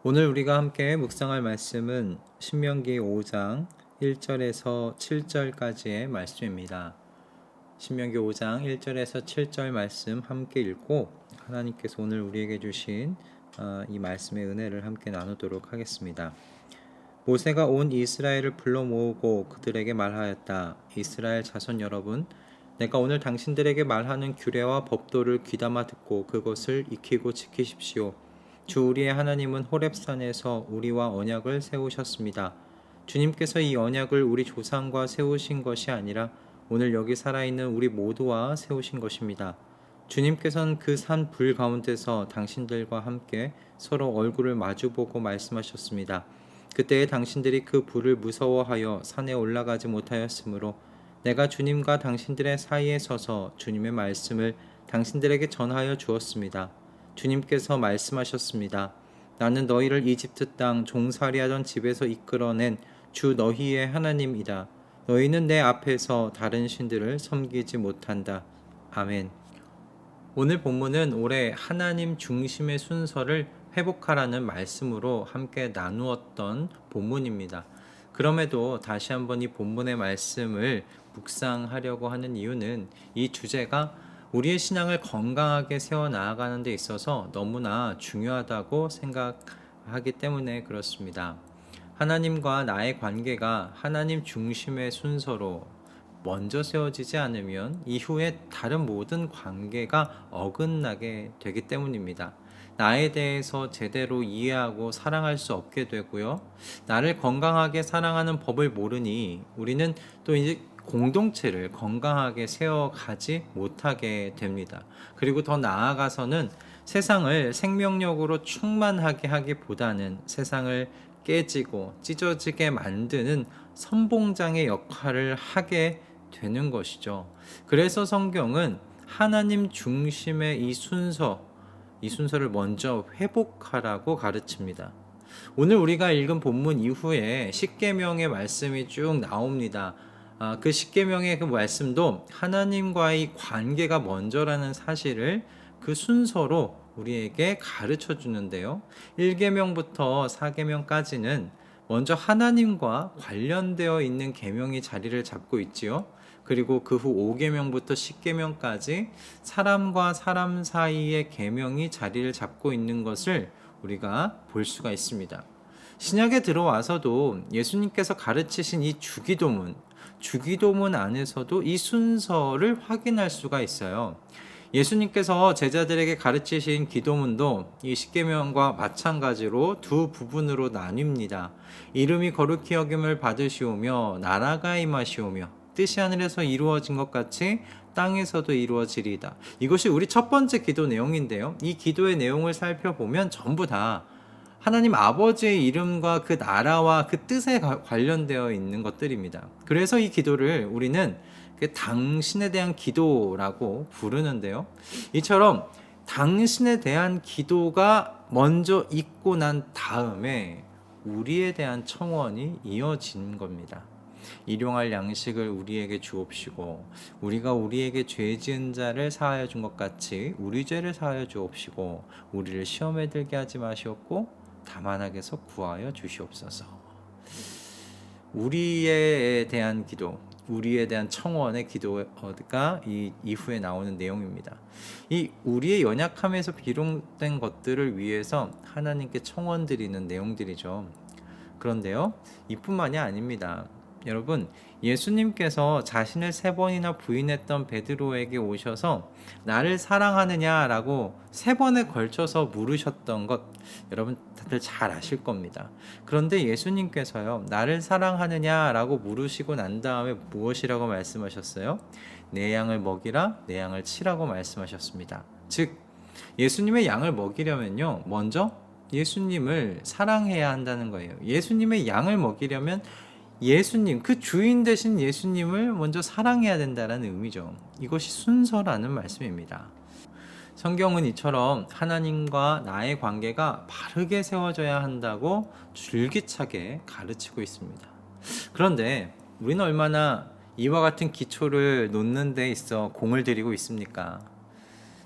오늘 우리가 함께 묵상할 말씀은 신명기 5장 1절에서 7절까지의 말씀입니다. 신명기 5장 1절에서 7절 말씀 함께 읽고 하나님께서 오늘 우리에게 주신 이 말씀의 은혜를 함께 나누도록 하겠습니다. 모세가 온 이스라엘을 불러 모으고 그들에게 말하였다. 이스라엘 자손 여러분, 내가 오늘 당신들에게 말하는 규례와 법도를 귀담아 듣고 그것을 익히고 지키십시오. 주 우리의 하나님은 호렙산에서 우리와 언약을 세우셨습니다. 주님께서 이 언약을 우리 조상과 세우신 것이 아니라 오늘 여기 살아있는 우리 모두와 세우신 것입니다. 주님께서는 그 산 불 가운데서 당신들과 함께 서로 얼굴을 마주보고 말씀하셨습니다. 그때에 당신들이 그 불을 무서워하여 산에 올라가지 못하였으므로 내가 주님과 당신들의 사이에 서서 주님의 말씀을 당신들에게 전하여 주었습니다. 주님께서 말씀하셨습니다. 나는 너희를 이집트 땅 종살이하던 집에서 이끌어낸 주 너희의 하나님이다. 너희는 내 앞에서 다른 신들을 섬기지 못한다. 아멘. 오늘 본문은 올해 하나님 중심의 순서를 회복하라는 말씀으로 함께 나누었던 본문입니다. 그럼에도 다시 한번 이 본문의 말씀을 묵상하려고 하는 이유는 이 주제가 우리의 신앙을 건강하게 세워나가는 데 있어서 너무나 중요하다고 생각하기 때문에 그렇습니다. 하나님과 나의 관계가 하나님 중심의 순서로 먼저 세워지지 않으면 이후에 다른 모든 관계가 어긋나게 되기 때문입니다. 나에 대해서 제대로 이해하고 사랑할 수 없게 되고요. 나를 건강하게 사랑하는 법을 모르니 우리는 또 이제 공동체를 건강하게 세워가지 못하게 됩니다. 그리고 더 나아가서는 세상을 생명력으로 충만하게 하기보다는 세상을 깨지고 찢어지게 만드는 선봉장의 역할을 하게 되는 것이죠. 그래서 성경은 하나님 중심의 이 순서를 먼저 회복하라고 가르칩니다. 오늘 우리가 읽은 본문 이후에 십계명의 말씀이 쭉 나옵니다. 그 십계명의 그 말씀도 하나님과의 관계가 먼저라는 사실을 그 순서로 우리에게 가르쳐 주는데요. 1계명부터 4계명까지는 먼저 하나님과 관련되어 있는 계명이 자리를 잡고 있지요. 그리고 그 후 5계명부터 10계명까지 사람과 사람 사이의 계명이 자리를 잡고 있는 것을 우리가 볼 수가 있습니다. 신약에 들어와서도 예수님께서 가르치신 이 주기도문 안에서도 이 순서를 확인할 수가 있어요. 예수님께서 제자들에게 가르치신 기도문도 이 십계명과 마찬가지로 두 부분으로 나뉩니다. 이름이 거룩히 여김을 받으시오며 나라가 임하시오며 뜻이 하늘에서 이루어진 것 같이 땅에서도 이루어지리이다. 이것이 우리 첫 번째 기도 내용인데요. 이 기도의 내용을 살펴보면 전부 다 하나님 아버지의 이름과 그 나라와 그 뜻에 관련되어 있는 것들입니다. 그래서 이 기도를 우리는 당신에 대한 기도라고 부르는데요. 이처럼 당신에 대한 기도가 먼저 있고 난 다음에 우리에 대한 청원이 이어진 겁니다. 일용할 양식을 우리에게 주옵시고 우리가 우리에게 죄 지은 자를 사하여 준 것 같이 우리 죄를 사하여 주옵시고 우리를 시험에 들게 하지 마시옵고 다만 악에서 구하여 주시옵소서. 우리에 대한 기도, 우리에 대한 청원의 기도가 이 이후에 나오는 내용입니다. 이 우리의 연약함에서 비롯된 것들을 위해서 하나님께 청원 드리는 내용들이죠. 그런데요, 이뿐만이 아닙니다. 여러분, 예수님께서 자신을 3번이나 부인했던 베드로에게 오셔서 나를 사랑하느냐라고 3번에 걸쳐서 물으셨던 것 여러분 다들 잘 아실 겁니다. 그런데 예수님께서요, 나를 사랑하느냐라고 물으시고 난 다음에 무엇이라고 말씀하셨어요? 내 양을 먹이라, 내 양을 치라고 말씀하셨습니다. 즉 예수님의 양을 먹이려면요, 먼저 예수님을 사랑해야 한다는 거예요. 예수님의 양을 먹이려면 예수님, 그 주인 되신 예수님을 먼저 사랑해야 된다는 의미죠. 이것이 순서라는 말씀입니다. 성경은 이처럼 하나님과 나의 관계가 바르게 세워져야 한다고 줄기차게 가르치고 있습니다. 그런데 우리는 얼마나 이와 같은 기초를 놓는 데 있어 공을 들이고 있습니까?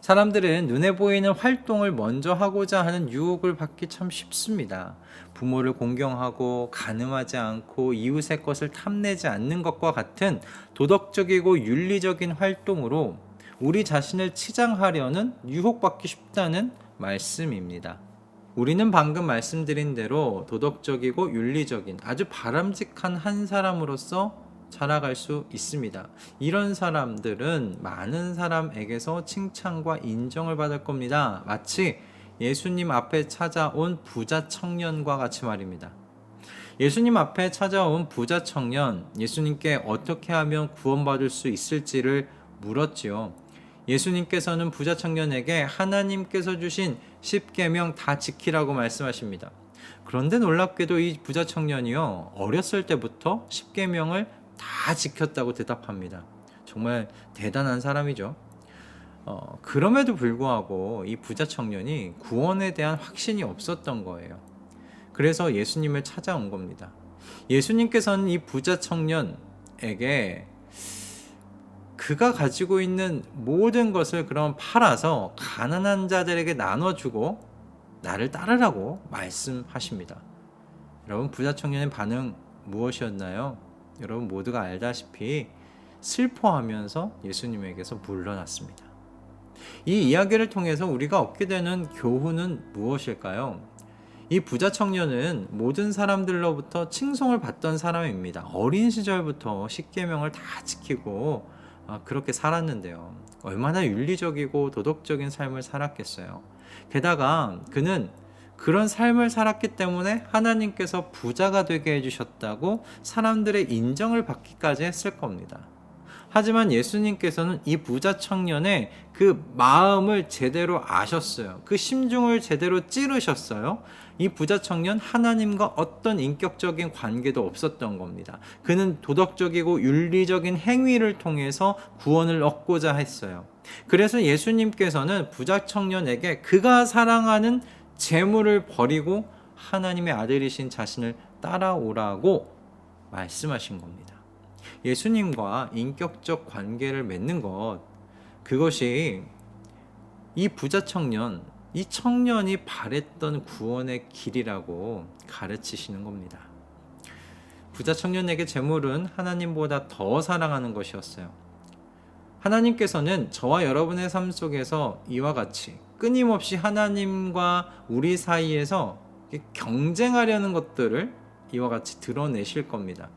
사람들은 눈에 보이는 활동을 먼저 하고자 하는 유혹을 받기 참 쉽습니다. 부모를 공경하고 간음하지 않고 이웃의 것을 탐내지 않는 것과 같은 도덕적이고 윤리적인 활동으로 우리 자신을 치장하려는 유혹받기 쉽다는 말씀입니다. 우리는 방금 말씀드린 대로 도덕적이고 윤리적인 아주 바람직한 한 사람으로서 자라갈 수 있습니다. 이런 사람들은 많은 사람에게서 칭찬과 인정을 받을 겁니다. 마치 예수님 앞에 찾아온 부자 청년과 같이 말입니다. 예수님 앞에 찾아온 부자 청년, 예수님께 어떻게 하면 구원받을 수 있을지를 물었지요. 예수님께서는 부자 청년에게 하나님께서 주신 10계명 다 지키라고 말씀하십니다. 그런데 놀랍게도 이 부자 청년이요, 어렸을 때부터 10계명을 다 지켰다고 대답합니다. 정말 대단한 사람이죠. 그럼에도 불구하고 이 부자 청년이 구원에 대한 확신이 없었던 거예요. 그래서 예수님을 찾아온 겁니다. 예수님께서는 이 부자 청년에게 그가 가지고 있는 모든 것을 그럼 팔아서 가난한 자들에게 나눠주고 나를 따르라고 말씀하십니다. 여러분, 부자 청년의 반응 무엇이었나요? 여러분 모두가 알다시피 슬퍼하면서 예수님에게서 물러났습니다. 이 이야기를 통해서 우리가 얻게 되는 교훈은 무엇일까요? 이 부자 청년은 모든 사람들로부터 칭송을 받던 사람입니다. 어린 시절부터 십계명을 다 지키고 그렇게 살았는데요. 얼마나 윤리적이고 도덕적인 삶을 살았겠어요. 게다가 그는 그런 삶을 살았기 때문에 하나님께서 부자가 되게 해주셨다고 사람들의 인정을 받기까지 했을 겁니다. 하지만 예수님께서는 이 부자 청년의 그 마음을 제대로 아셨어요. 그 심중을 제대로 찌르셨어요. 이 부자 청년 하나님과 어떤 인격적인 관계도 없었던 겁니다. 그는 도덕적이고 윤리적인 행위를 통해서 구원을 얻고자 했어요. 그래서 예수님께서는 부자 청년에게 그가 사랑하는 재물을 버리고 하나님의 아들이신 자신을 따라오라고 말씀하신 겁니다. 예수님과 인격적 관계를 맺는 것, 그것이 이 부자 청년, 이 청년이 바랬던 구원의 길이라고 가르치시는 겁니다. 부자 청년에게 재물은 하나님보다 더 사랑하는 것이었어요. 하나님께서는 저와 여러분의 삶 속에서 이와 같이 끊임없이 하나님과 우리 사이에서 경쟁하려는 것들을 이와 같이 드러내실 겁니다.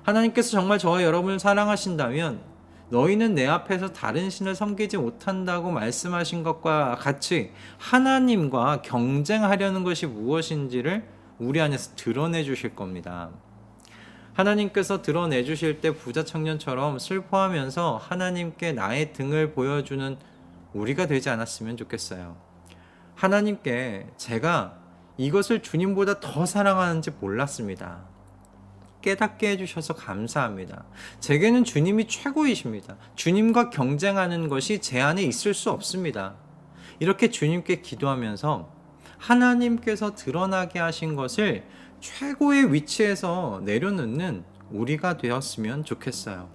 하나님께서 정말 저와 여러분을 사랑하신다면 너희는 내 앞에서 다른 신을 섬기지 못한다고 말씀하신 것과 같이 하나님과 경쟁하려는 것이 무엇인지를 우리 안에서 드러내 주실 겁니다. 하나님께서 드러내 주실 때 부자 청년처럼 슬퍼하면서 하나님께 나의 등을 보여주는 우리가 되지 않았으면 좋겠어요. 하나님께 제가 이것을 주님보다 더 사랑하는지 몰랐습니다. 깨닫게 해주셔서 감사합니다. 제게는 주님이 최고이십니다. 주님과 경쟁하는 것이 제 안에 있을 수 없습니다. 이렇게 주님께 기도하면서 하나님께서 드러나게 하신 것을 최고의 위치에서 내려놓는 우리가 되었으면 좋겠어요.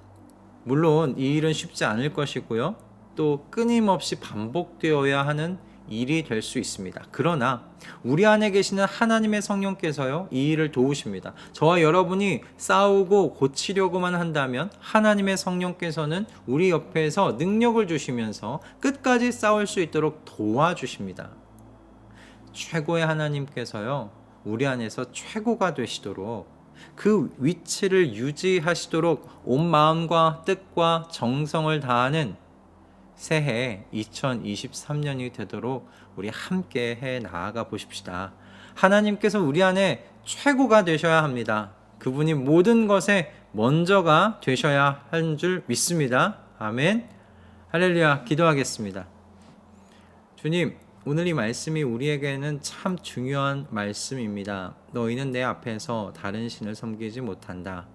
물론 이 일은 쉽지 않을 것이고요. 또 끊임없이 반복되어야 하는 일이 될 수 있습니다. 그러나 우리 안에 계시는 하나님의 성령께서요, 이 일을 도우십니다. 저와 여러분이 싸우고 고치려고만 한다면 하나님의 성령께서는 우리 옆에서 능력을 주시면서 끝까지 싸울 수 있도록 도와주십니다. 최고의 하나님께서요, 우리 안에서 최고가 되시도록 그 위치를 유지하시도록 온 마음과 뜻과 정성을 다하는 새해 2023년이 되도록 우리 함께 해 나아가 보십시다. 하나님께서 우리 안에 최고가 되셔야 합니다. 그분이 모든 것에 먼저가 되셔야 하는 줄 믿습니다. 아멘. 할렐루야. 기도하겠습니다. 주님, 오늘 이 말씀이 우리에게는 참 중요한 말씀입니다. 너희는 내 앞에서 다른 신을 섬기지 못한다.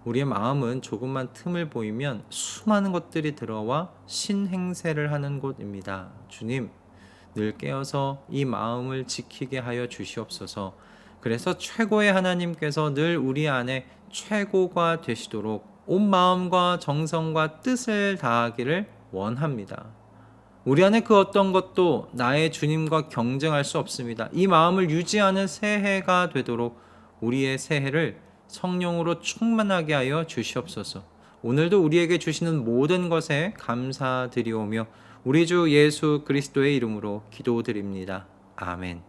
우리의 마음은 조금만 틈을 보이면 수많은 것들이 들어와 신행세를 하는 곳입니다. 주님, 늘 깨어서 이 마음을 지키게 하여 주시옵소서. 그래서 최고의 하나님께서 늘 우리 안에 최고가 되시도록 온 마음과 정성과 뜻을 다하기를 원합니다. 우리 안에 그 어떤 것도 나의 주님과 경쟁할 수 없습니다. 이 마음을 유지하는 새해가 되도록 우리의 새해를 성령으로 충만하게 하여 주시옵소서. 오늘도 우리에게 주시는 모든 것에 감사드리오며 우리 주 예수 그리스도의 이름으로 기도드립니다. 아멘.